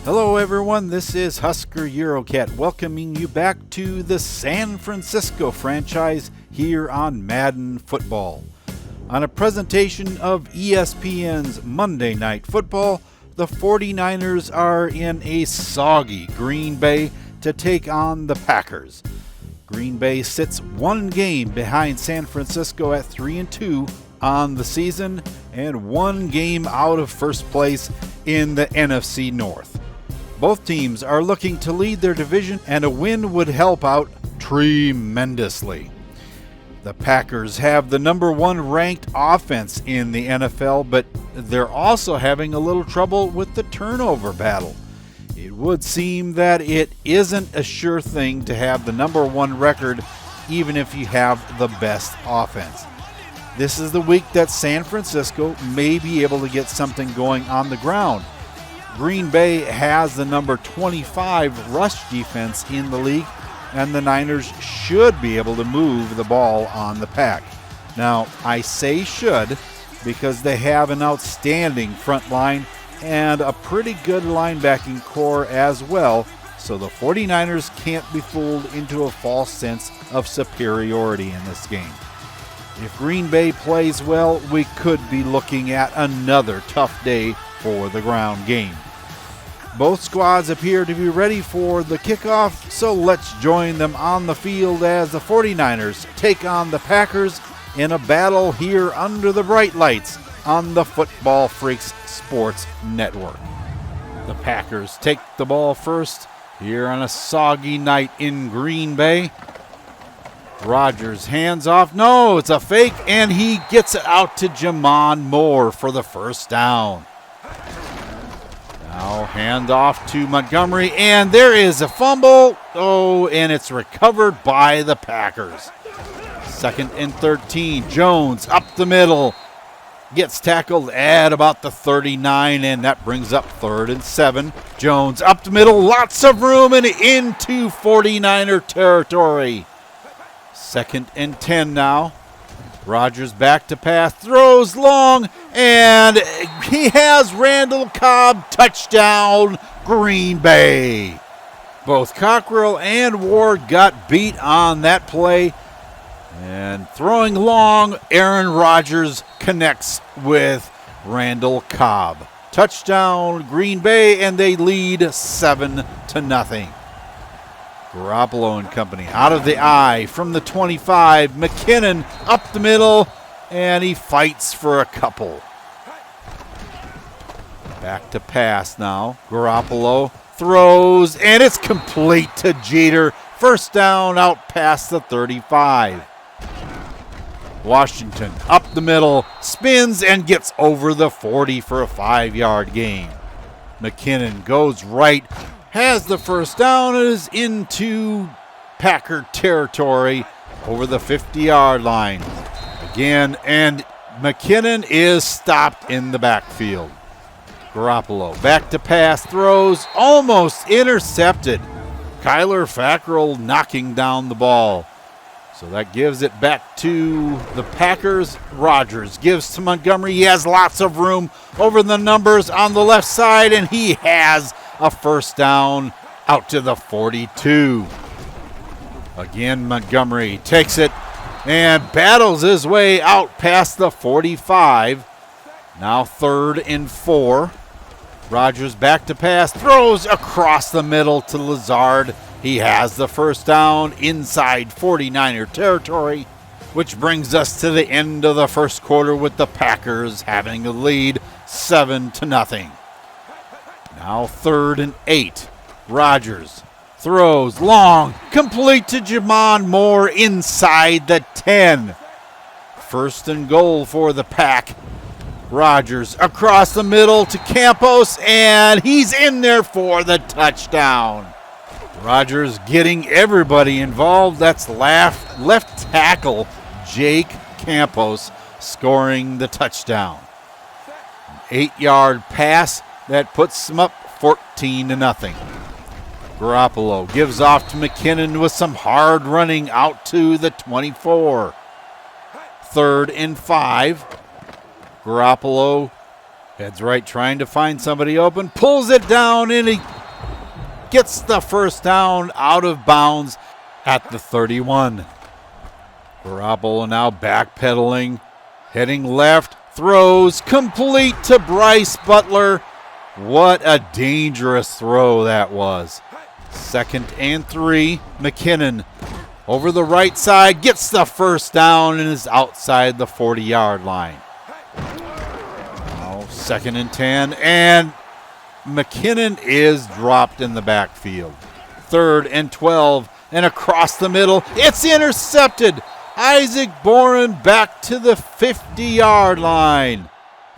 Hello everyone, this is Husker Eurocat welcoming you back to the San Francisco franchise here on Madden Football. On a presentation of ESPN's Monday Night Football, the 49ers are in a soggy Green Bay to take on the Packers. Green Bay sits one game behind San Francisco at 3-2 on the season and one game out of first place in the NFC North. Both teams are looking to lead their division, and a win would help out tremendously. The Packers have the number one ranked offense in the NFL, but they're also having a little trouble with the turnover battle. It would seem that it isn't a sure thing to have the number one record, even if you have the best offense. This is the week that San Francisco may be able to get something going on the ground. Green Bay has the number 25 rush defense in the league, and the Niners should be able to move the ball on the Pack. Now, I say should because they have an outstanding front line and a pretty good linebacking core as well, so the 49ers can't be fooled into a false sense of superiority in this game. If Green Bay plays well, we could be looking at another tough day for the ground game. Both squads appear to be ready for the kickoff, so let's join them on the field as the 49ers take on the Packers in a battle here under the bright lights on the Football Freaks Sports Network. The Packers take the ball first here on a soggy night in Green Bay. Rodgers hands off. No, it's a fake, and he gets it out to Jamon Moore for the first down. Now hand off to Montgomery, and there is a fumble. Oh, and it's recovered by the Packers. 2nd and 13. Jones up the middle. Gets tackled at about the 39, and that brings up 3rd and 7. Jones up the middle. Lots of room and into 49er territory. 2nd and 10 now. Rodgers back to pass, throws long, and he has Randall Cobb, touchdown, Green Bay. Both Cockrell and Ward got beat on that play, and throwing long, Aaron Rodgers connects with Randall Cobb. Touchdown, Green Bay, and they lead 7-0. Garoppolo and company out of the eye from the 25. McKinnon up the middle, and he fights for a couple. Back to pass now. Garoppolo throws, and it's complete to Jeter. First down out past the 35. Washington up the middle, spins, and gets over the 40 for a 5-yard gain. McKinnon goes right, has the first down, and is into Packer territory over the 50-yard line. Again, and McKinnon is stopped in the backfield. Garoppolo back to pass, throws, almost intercepted. Kyler Fackrell knocking down the ball. So that gives it back to the Packers. Rodgers gives to Montgomery. He has lots of room over the numbers on the left side, and he has a first down out to the 42. Again, Montgomery takes it and battles his way out past the 45. Now 3rd and 4. Rodgers back to pass, throws across the middle to Lazard. He has the first down inside 49er territory, which brings us to the end of the first quarter with the Packers having the lead 7-0. Now 3rd and 8. Rodgers throws long, complete to Jamon Moore inside the 10. 1st and goal for the Pack. Rodgers across the middle to Campos, and he's in there for the touchdown. Rodgers getting everybody involved. That's left tackle Jake Campos scoring the touchdown. An 8-yard pass that puts him up 14-0. Garoppolo gives off to McKinnon with some hard running out to the 24. 3rd and 5. Garoppolo heads right trying to find somebody open, pulls it down, and he gets the first down out of bounds at the 31. Garoppolo now backpedaling, heading left, throws complete to Bryce Butler. What a dangerous throw that was. 2nd and 3, McKinnon over the right side, gets the first down and is outside the 40-yard line. Now 2nd and 10, and McKinnon is dropped in the backfield. 3rd and 12, and across the middle, it's intercepted. Isaac Boren back to the 50-yard line.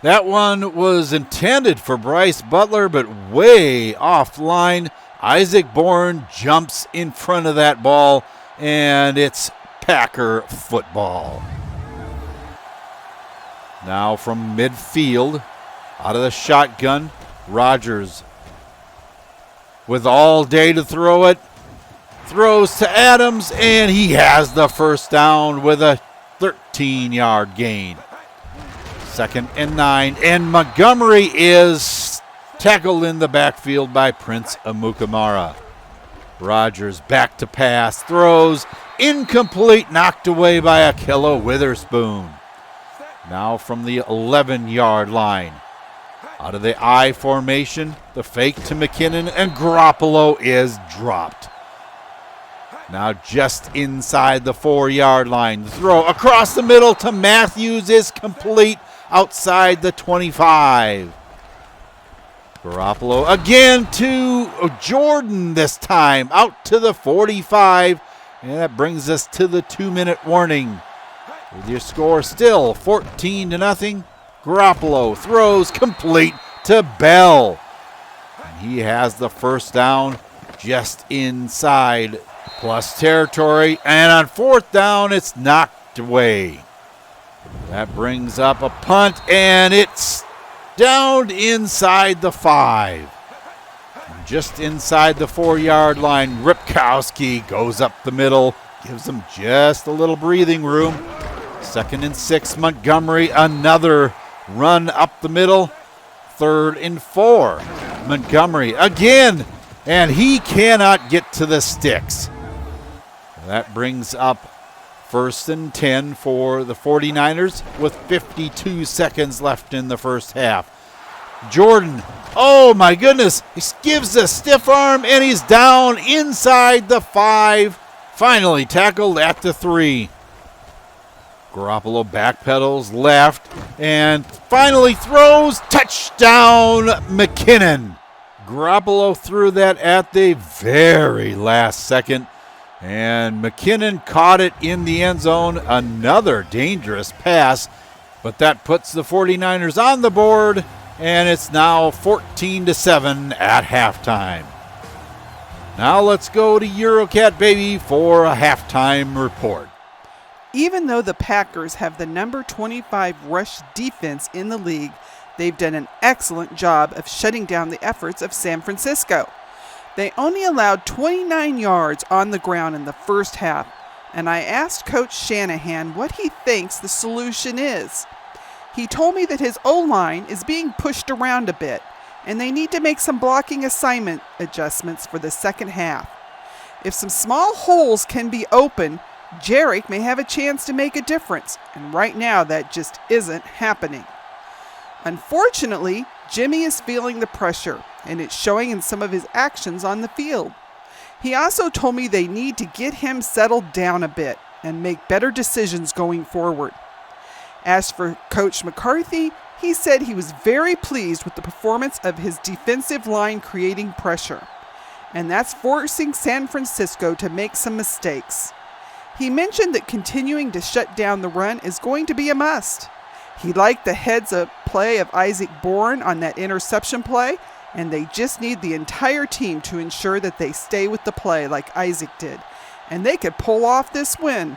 That one was intended for Bryce Butler, but way offline. Isaac Bourne jumps in front of that ball, and it's Packer football. Now from midfield, out of the shotgun, Rodgers with all day to throw it. Throws to Adams, and he has the first down with a 13-yard gain. 2nd and 9, and Montgomery is tackled in the backfield by Prince Amukamara. Rodgers back to pass, throws, incomplete, knocked away by Ahkello Witherspoon. Now from the 11-yard line. Out of the I formation, the fake to McKinnon, and Garoppolo is dropped. Now just inside the 4-yard line. The throw across the middle to Matthews is complete outside the 25. Garoppolo again to Jordan this time, out to the 45. And that brings us to the 2-minute warning. With your score still 14-0. Garoppolo throws complete to Bell. And he has the first down just inside plus territory. And on 4th down, it's knocked away. That brings up a punt, and it's down inside the 5. Just inside the 4-yard line, Ripkowski goes up the middle, gives him just a little breathing room. 2nd and 6, Montgomery, another run up the middle. 3rd and 4, Montgomery again, and he cannot get to the sticks. That brings up 1st and 10 for the 49ers with 52 seconds left in the first half. Jordan, oh my goodness, he gives a stiff arm and he's down inside the 5. Finally tackled at the 3. Garoppolo backpedals left and finally throws. Touchdown, McKinnon. Garoppolo threw that at the very last second, and McKinnon caught it in the end zone. Another dangerous pass, but that puts the 49ers on the board, and it's now 14-7 at halftime. Now let's go to Eurocat Baby for a halftime report. Even though the Packers have the number 25 rush defense in the league, they've done an excellent job of shutting down the efforts of San Francisco. They only allowed 29 yards on the ground in the first half, and I asked Coach Shanahan what he thinks the solution is. He told me that his O-line is being pushed around a bit, and they need to make some blocking assignment adjustments for the second half. If some small holes can be opened, Jarek may have a chance to make a difference, and right now that just isn't happening. Unfortunately, Jimmy is feeling the pressure, and it's showing in some of his actions on the field. He also told me they need to get him settled down a bit and make better decisions going forward. As for Coach McCarthy, he said he was very pleased with the performance of his defensive line creating pressure, and that's forcing San Francisco to make some mistakes. He mentioned that continuing to shut down the run is going to be a must. He liked the heads-up play of Isaac Bourne on that interception play, and they just need the entire team to ensure that they stay with the play like Isaac did, and they could pull off this win.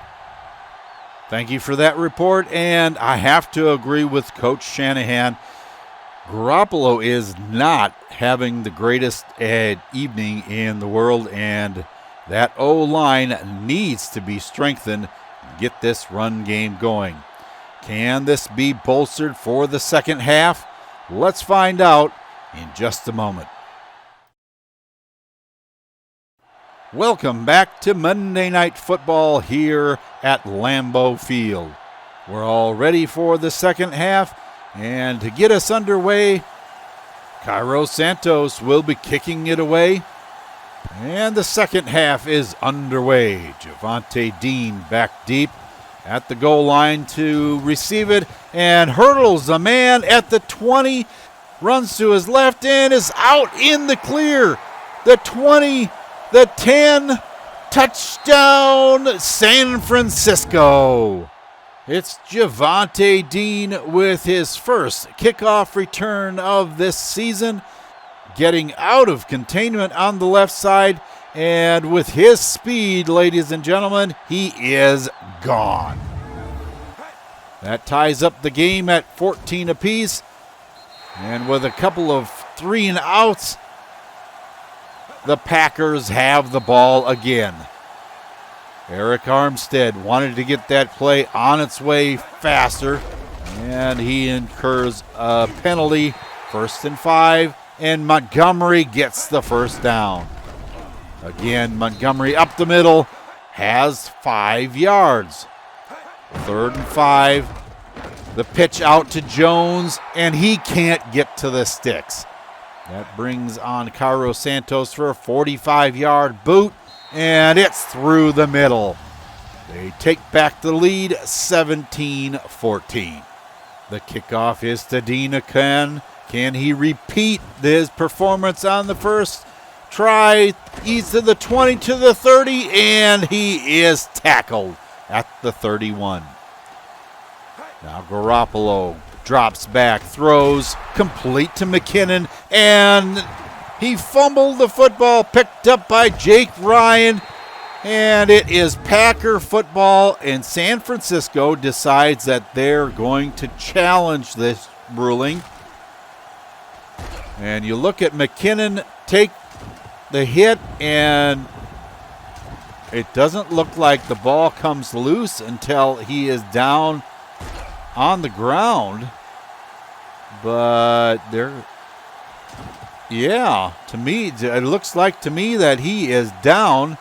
Thank you for that report, and I have to agree with Coach Shanahan. Garoppolo is not having the greatest evening in the world, and that O-line needs to be strengthened and get this run game going. Can this be bolstered for the second half? Let's find out in just a moment. Welcome back to Monday Night Football here at Lambeau Field. We're all ready for the second half, and to get us underway, Cairo Santos will be kicking it away, and the second half is underway. Javante Dean back deep at the goal line to receive it, and hurdles a man at the 20, runs to his left and is out in the clear. The 20, the 10, touchdown San Francisco. It's Javante Dean with his first kickoff return of this season, getting out of containment on the left side, and with his speed, ladies and gentlemen, he is gone. That ties up the game at 14 apiece, and with a couple of 3 and outs, the Packers have the ball again. Eric Armstead wanted to get that play on its way faster, and he incurs a penalty, 1st and 5, and Montgomery gets the first down. Again, Montgomery up the middle, has 5 yards. 3rd and 5, the pitch out to Jones, and he can't get to the sticks. That brings on Cairo Santos for a 45-yard boot, and it's through the middle. They take back the lead 17-14. The kickoff is to Dean again. Can he repeat his performance on the first try? He's to the 20, to the 30, and he is tackled at the 31. Now Garoppolo drops back, throws, complete to McKinnon, and he fumbled the football, picked up by Jake Ryan, and it is Packer football, and San Francisco decides that they're going to challenge this ruling. And you look at McKinnon take the hit, and it doesn't look like the ball comes loose until he is down on the ground, but to me, it looks like to me that he is down.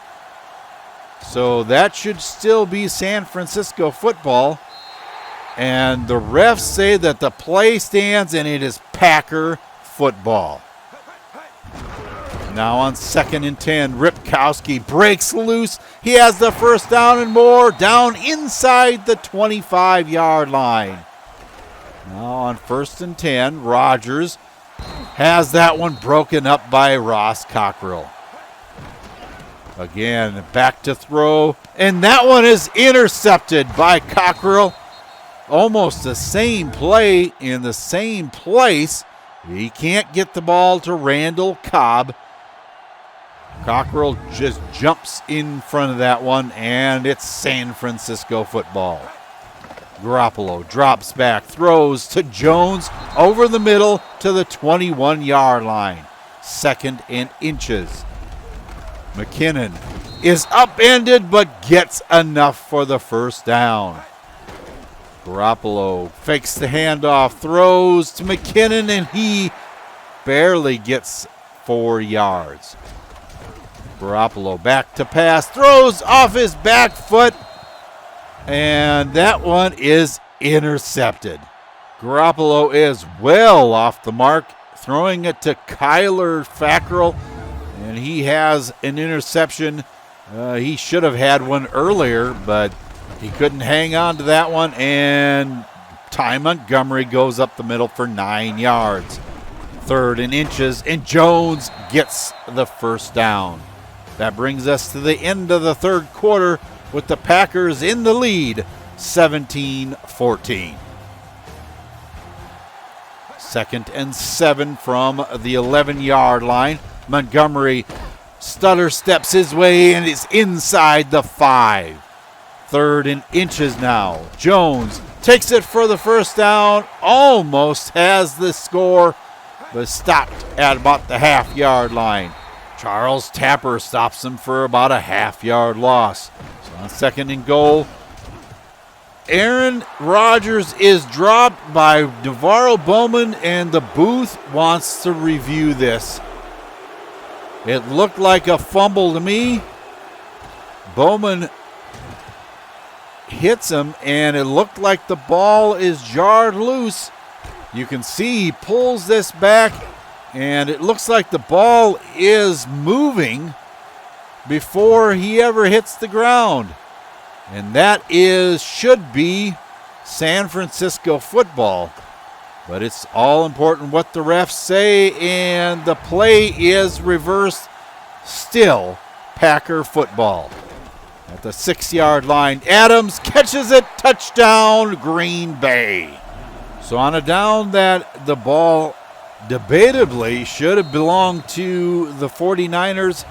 So that should still be San Francisco football. And the refs say that the play stands and it is Packer football. Now on 2nd and 10, Ripkowski breaks loose. He has the first down and more, down inside the 25-yard line. Now on 1st and 10, Rodgers has that one broken up by Ross Cockrell. Again, back to throw, and that one is intercepted by Cockrell. Almost the same play in the same place. He can't get the ball to Randall Cobb. Cockrell just jumps in front of that one, and it's San Francisco football. Garoppolo drops back, throws to Jones over the middle to the 21-yard line. 2nd and inches. McKinnon is upended but gets enough for the first down. Garoppolo fakes the handoff, throws to McKinnon, and he barely gets 4 yards. Garoppolo back to pass, throws off his back foot, and that one is intercepted. Garoppolo is well off the mark, throwing it to Kyler Fackrell, and he has an interception. He should have had one earlier, but he couldn't hang on to that one, and Ty Montgomery goes up the middle for 9 yards. 3rd and inches, and Jones gets the first down. That brings us to the end of the 3rd quarter with the Packers in the lead, 17-14. 2nd and 7 from the 11-yard line. Montgomery stutter steps his way and is inside the 5. 3rd and inches now. Jones takes it for the first down, almost has the score, but stopped at about the half-yard line. Charles Tapper stops him for about a half-yard loss. So on 2nd and goal, Aaron Rodgers is dropped by Navarro Bowman, and the booth wants to review this. It looked like a fumble to me, Bowman hits him, and it looked like the ball is jarred loose. You can see he pulls this back, and it looks like the ball is moving before he ever hits the ground. And that should be San Francisco football. But it's all important what the refs say, and the play is reversed. Still Packer football. At the 6-yard line, Adams catches it, touchdown, Green Bay. So on a down that the ball debatably should have belonged to the 49ers,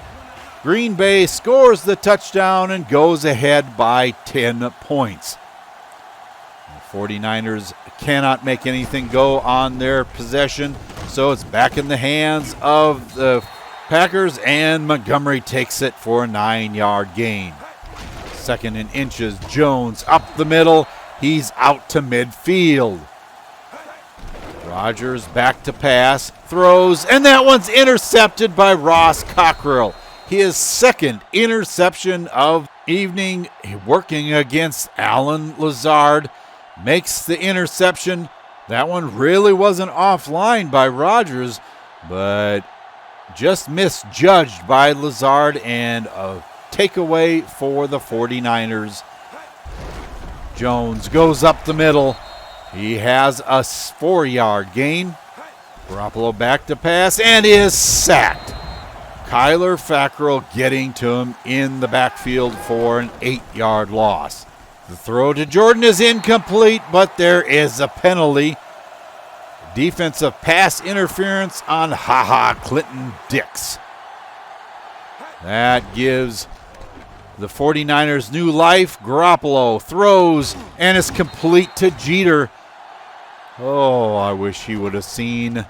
Green Bay scores the touchdown and goes ahead by 10 points. The 49ers cannot make anything go on their possession, so it's back in the hands of the Packers, and Montgomery takes it for a 9-yard gain. 2nd and inches, Jones up the middle. He's out to midfield. Rodgers back to pass, throws, and that one's intercepted by Ross Cockrell. His 2nd interception of evening, working against Alan Lazard, makes the interception. That one really wasn't offline by Rodgers, but just misjudged by Lazard, and a takeaway for the 49ers. Jones goes up the middle. He has a 4-yard gain. Garoppolo back to pass and is sacked. Kyler Fackrell getting to him in the backfield for an 8-yard loss. The throw to Jordan is incomplete, but there is a penalty. Defensive pass interference on Clinton Dix. That gives the 49ers new life. Garoppolo throws and is complete to Jeter. Oh, I wish he would have seen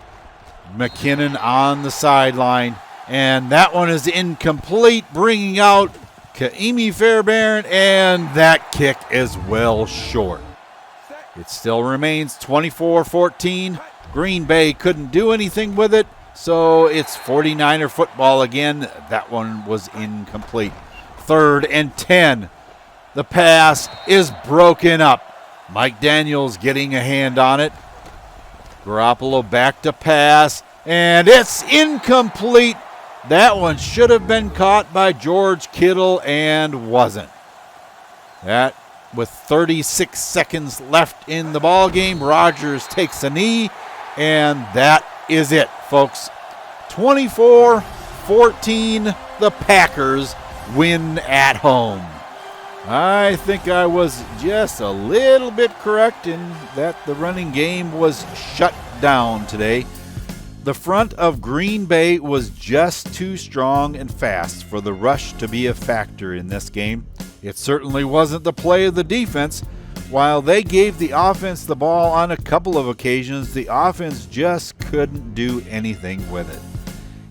McKinnon on the sideline. And that one is incomplete, bringing out Kaimi Fairbairn, and that kick is well short. It still remains 24-14. Green Bay couldn't do anything with it, so it's 49er football again. That one was incomplete. 3rd and 10. The pass is broken up. Mike Daniels getting a hand on it. Garoppolo back to pass, and it's incomplete. That one should have been caught by George Kittle and wasn't. That, with 36 seconds left in the ball game, Rodgers takes a knee, and that is it, folks. 24-14, the Packers win at home. I think I was just a little bit correct in that the running game was shut down today. The front of Green Bay was just too strong and fast for the rush to be a factor in this game. It certainly wasn't the play of the defense. While they gave the offense the ball on a couple of occasions, the offense just couldn't do anything with it.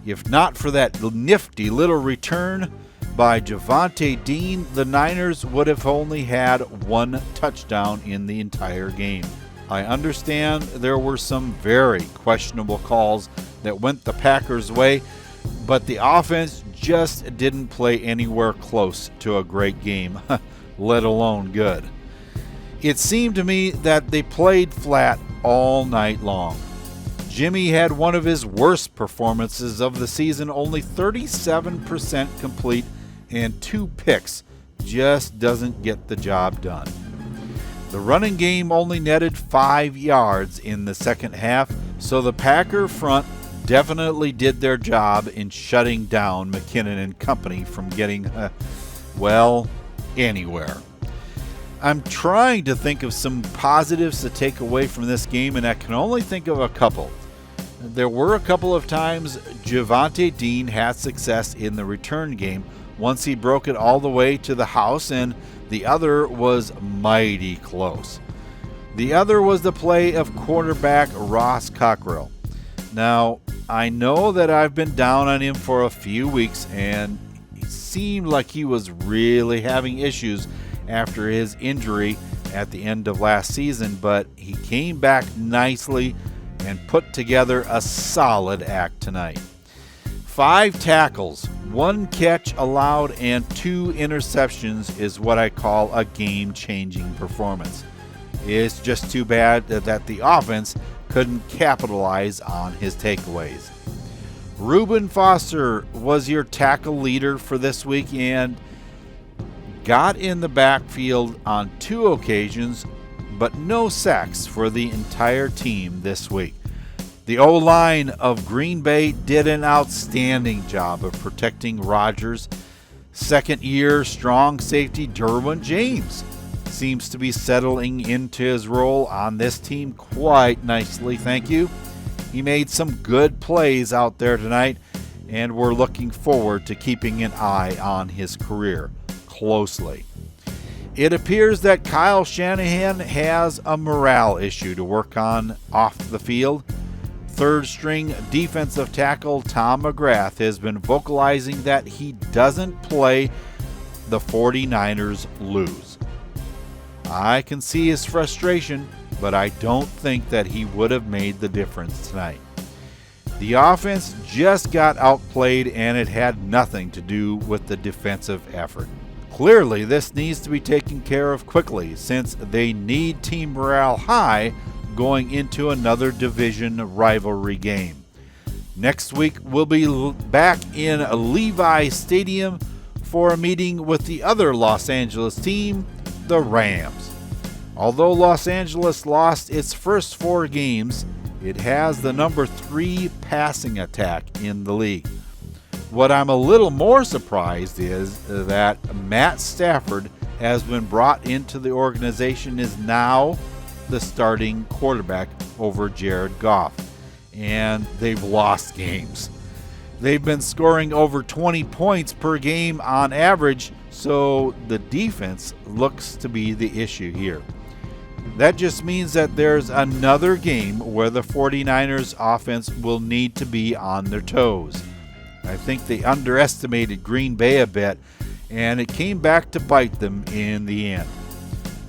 If not for that nifty little return by Javonte Dean, the Niners would have only had 1 touchdown in the entire game. I understand there were some very questionable calls that went the Packers' way, but the offense just didn't play anywhere close to a great game, let alone good. It seemed to me that they played flat all night long. Jimmy had one of his worst performances of the season, only 37% complete and 2 picks. Just doesn't get the job done. The running game only netted 5 yards in the second half, so the Packer front definitely did their job in shutting down McKinnon and company from getting, anywhere. I'm trying to think of some positives to take away from this game, and I can only think of a couple. There were a couple of times Javonte Dean had success in the return game. Once he broke it all the way to the house, and the other was mighty close. The other was the play of quarterback Ross Cockrell. Now, I know that I've been down on him for a few weeks, and it seemed like he was really having issues after his injury at the end of last season, but he came back nicely and put together a solid act tonight. 5 tackles, 1 catch allowed, and 2 interceptions is what I call a game-changing performance. It's just too bad that the offense couldn't capitalize on his takeaways. Reuben Foster was your tackle leader for this week and got in the backfield on 2 occasions, but no sacks for the entire team this week. The O-line of Green Bay did an outstanding job of protecting Rodgers. Second-year strong safety Derwin James seems to be settling into his role on this team quite nicely, thank you. He made some good plays out there tonight, and we're looking forward to keeping an eye on his career closely. It appears that Kyle Shanahan has a morale issue to work on off the field. Third-string defensive tackle Tom McGrath has been vocalizing that he doesn't play the 49ers lose. I can see his frustration, but I don't think that he would have made the difference tonight. The offense just got outplayed, and it had nothing to do with the defensive effort. Clearly, this needs to be taken care of quickly since they need team morale high going into another division rivalry game. Next week, we'll be back in Levi Stadium for a meeting with the other Los Angeles team, the Rams. Although Los Angeles lost its first 4 games, it has the number 3 passing attack in the league. What I'm a little more surprised is that Matt Stafford has been brought into the organization, is now the starting quarterback over Jared Goff, and they've lost games. They've been scoring over 20 points per game on average, so the defense looks to be the issue here. That just means that there's another game where the 49ers offense will need to be on their toes. I think they underestimated Green Bay a bit, and it came back to bite them in the end.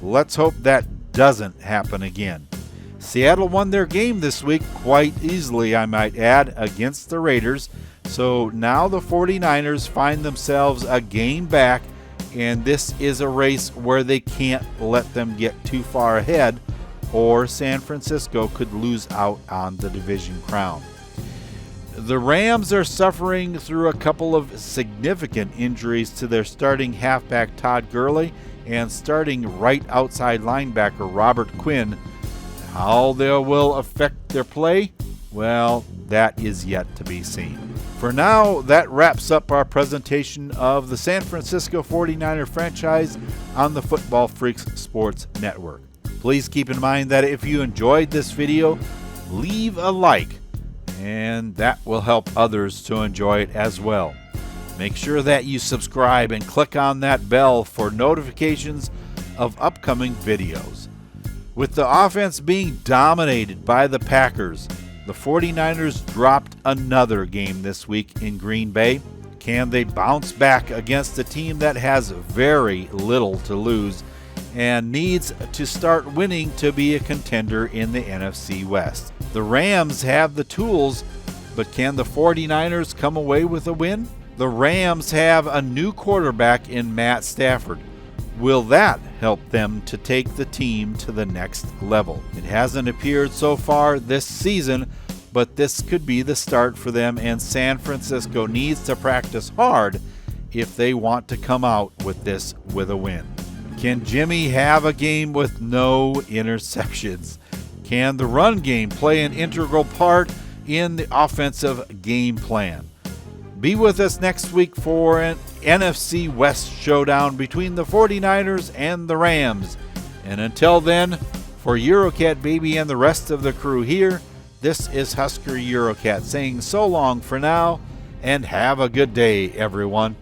Let's hope that doesn't happen again. Seattle won their game this week quite easily, I might add, against the Raiders, so now the 49ers find themselves a game back, and this is a race where they can't let them get too far ahead, or San Francisco could lose out on the division crown. The Rams are suffering through a couple of significant injuries to their starting halfback Todd Gurley and starting right outside linebacker Robert Quinn. How they will affect their play? Well, that is yet to be seen. For now, that wraps up our presentation of the San Francisco 49er franchise on the Football Freaks Sports Network. Please keep in mind that if you enjoyed this video, leave a like, and that will help others to enjoy it as well. Make sure that you subscribe and click on that bell for notifications of upcoming videos. With the offense being dominated by the Packers, the 49ers dropped another game this week in Green Bay. Can they bounce back against a team that has very little to lose and needs to start winning to be a contender in the NFC West? The Rams have the tools, but can the 49ers come away with a win? The Rams have a new quarterback in Matt Stafford. Will that help them to take the team to the next level? It hasn't appeared so far this season, but this could be the start for them, and San Francisco needs to practice hard if they want to come out with this with a win. Can Jimmy have a game with no interceptions? Can the run game play an integral part in the offensive game plan? Be with us next week for an NFC West showdown between the 49ers and the Rams. And until then, for Eurocat Baby and the rest of the crew here, this is Husker Eurocat saying so long for now, and have a good day, everyone.